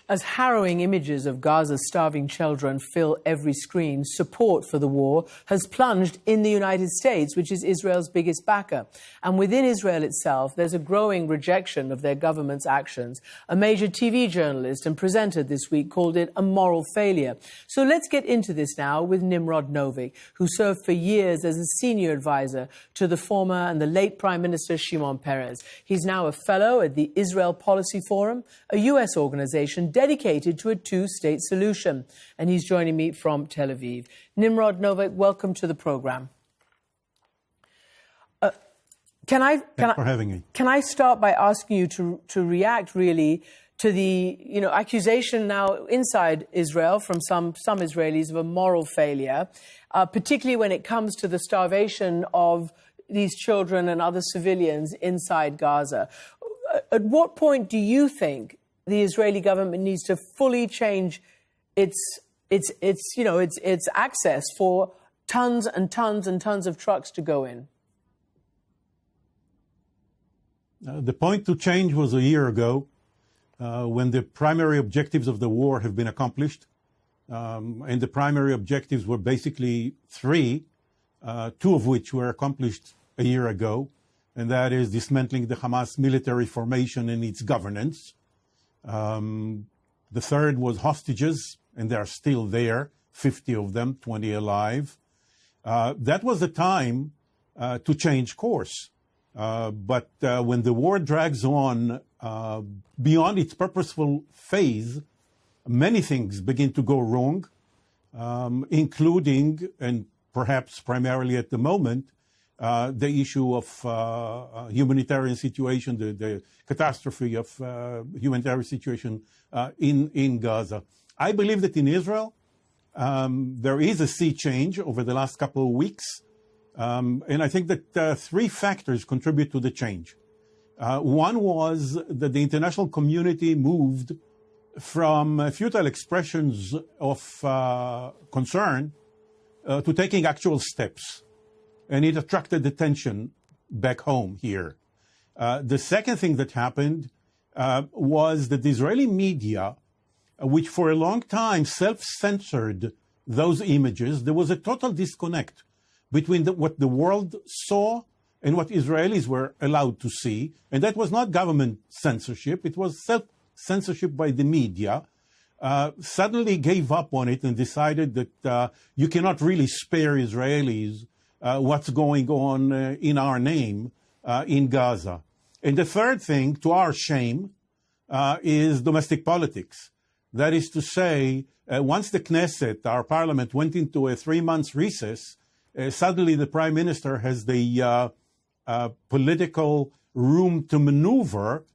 As harrowing images of Gaza's starving children fill every screen, support for the war has plunged in the United States, which is Israel's biggest backer. And within Israel itself, there's a growing rejection of their government's actions. A major TV journalist and presenter this week called it a moral failure. So let's get into this now with Nowvick, who served for years as a senior advisor to the former and the late Prime Minister Shimon Peres. He's now a fellow at the Israel Policy Forum, a U.S. organization dedicated to a two-state solution. And he's joining me from Tel Aviv. Nowvick, welcome to the program. Thanks for having me. Can I start by asking you to react really to the accusation now inside Israel from some Israelis of a moral failure, particularly when it comes to the starvation of these children and other civilians inside Gaza? At what point do you think the Israeli government needs to fully change its access for tons and tons and tons of trucks to go in? The point to change was a year ago, when the primary objectives of the war have been accomplished. And the primary objectives were basically three, two of which were accomplished a year ago, and that is dismantling the Hamas military formation and its governance. The third was hostages, and they are still there, 50 of them, 20 alive. That was the time to change course. But when the war drags on beyond its purposeful phase, many things begin to go wrong, including, and perhaps primarily at the moment, the issue of humanitarian situation, the catastrophe of humanitarian situation in Gaza. I believe that in Israel, there is a sea change over the last couple of weeks. And I think that three factors contribute to the change. One was that the international community moved from futile expressions of concern to taking actual steps. And it attracted attention back home here. The second thing that happened was that the Israeli media, which for a long time self-censored those images, there was a total disconnect between what the world saw and what Israelis were allowed to see. And that was not government censorship, it was self-censorship by the media. Suddenly gave up on it and decided that you cannot really spare Israelis what's going on in our name in Gaza. And the third thing, to our shame, is domestic politics. That is to say, once the Knesset, our parliament, went into a 3-month recess, suddenly the prime minister has the political room to maneuver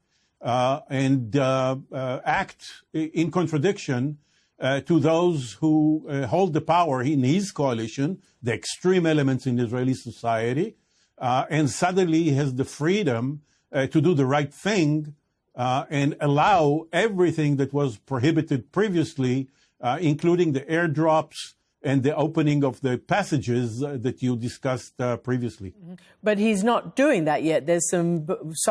and act in contradiction to those who hold the power in his coalition, the extreme elements in Israeli society, and suddenly he has the freedom to do the right thing and allow everything that was prohibited previously, including the airdrops and the opening of the passages that you discussed previously. Mm-hmm. But he's not doing that yet. There's some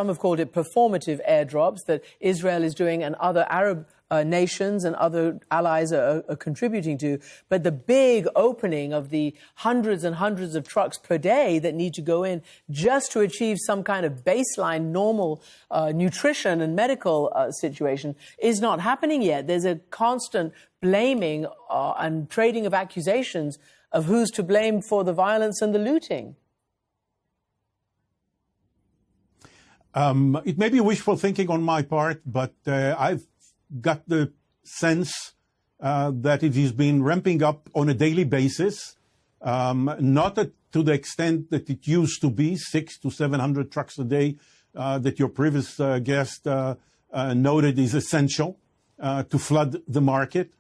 have called it performative airdrops that Israel is doing and other Arab nations and other allies are contributing to. But the big opening of the hundreds and hundreds of trucks per day that need to go in just to achieve some kind of baseline normal nutrition and medical situation is not happening yet. There's a constant blaming and trading of accusations of who's to blame for the violence and the looting. It may be wishful thinking on my part, but I've got the sense that it has been ramping up on a daily basis, not to the extent that it used to be, 600 to 700 trucks a day that your previous guest noted is essential to flood the market.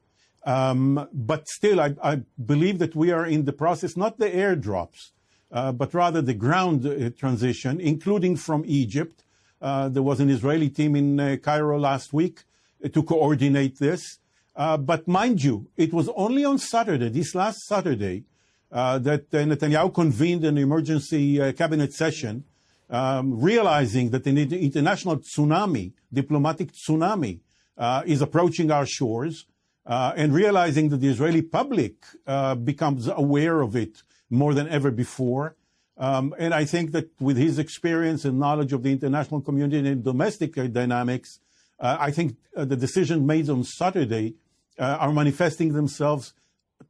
But still, I believe that we are in the process, not the airdrops, but rather the ground transition, including from Egypt. There was an Israeli team in Cairo last week to coordinate this. But mind you, it was only on Saturday, this last Saturday, that Netanyahu convened an emergency cabinet session, realizing that an international tsunami, diplomatic tsunami, is approaching our shores and realizing that the Israeli public becomes aware of it more than ever before. And I think that with his experience and knowledge of the international community and domestic dynamics, I think the decisions made on Saturday are manifesting themselves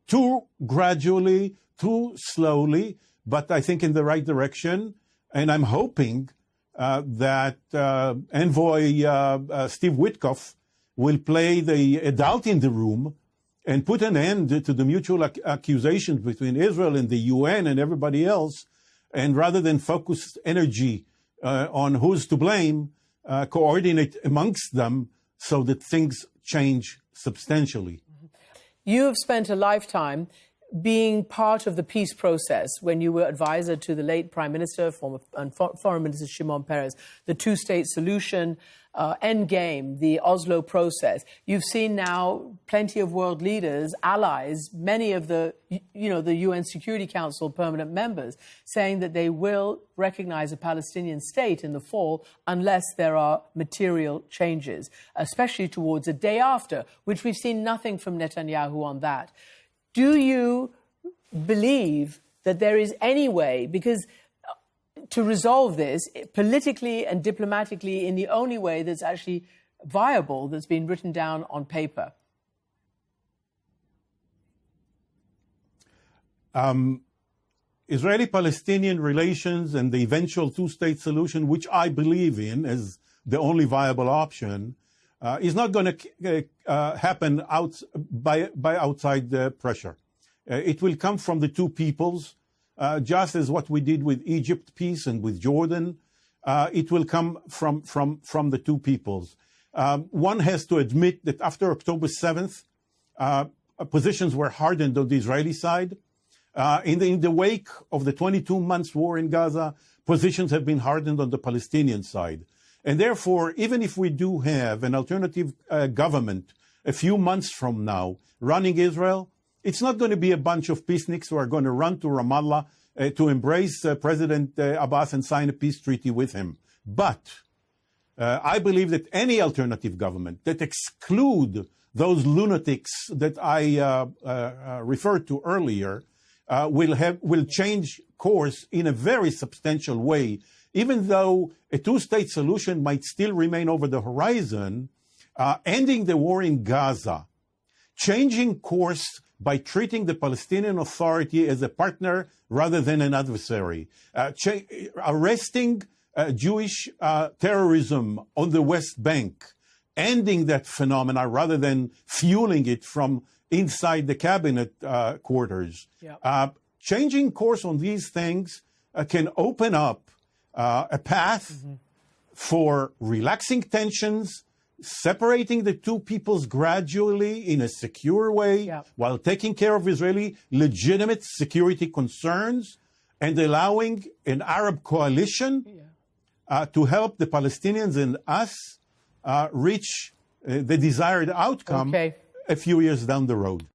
too gradually, too slowly, but I think in the right direction. And I'm hoping that Envoy Steve Witkoff will play the adult in the room and put an end to the mutual accusations between Israel and the UN and everybody else. And rather than focus energy on who's to blame, coordinate amongst them so that things change substantially. You have spent a lifetime being part of the peace process when you were advisor to the late Prime Minister and Foreign Minister Shimon Peres, the two-state solution, endgame, the Oslo process. You've seen now plenty of world leaders, allies, many of the UN Security Council permanent members saying that they will recognize a Palestinian state in the fall unless there are material changes, especially towards a day after, which we've seen nothing from Netanyahu on that. Do you believe that there is any way, because to resolve this politically and diplomatically in the only way that's actually viable, that's been written down on paper? Israeli-Palestinian relations and the eventual two-state solution, which I believe in as the only viable option, is not going to happen by outside pressure. It will come from the two peoples, just as what we did with Egypt peace and with Jordan. It will come from the two peoples. One has to admit that after October 7th, positions were hardened on the Israeli side. In the wake of the 22 months war in Gaza, positions have been hardened on the Palestinian side. And therefore, even if we do have an alternative government a few months from now running Israel, it's not going to be a bunch of peaceniks who are going to run to Ramallah to embrace President Abbas and sign a peace treaty with him. But I believe that any alternative government that exclude those lunatics that I referred to earlier will change course in a very substantial way. Even though a two-state solution might still remain over the horizon, ending the war in Gaza, changing course by treating the Palestinian Authority as a partner rather than an adversary, arresting Jewish terrorism on the West Bank, ending that phenomena rather than fueling it from inside the cabinet quarters. Yeah. Changing course on these things can open up a path for relaxing tensions, separating the two peoples gradually in a secure way, while taking care of Israeli legitimate security concerns and allowing an Arab coalition to help the Palestinians and us reach the desired outcome a few years down the road.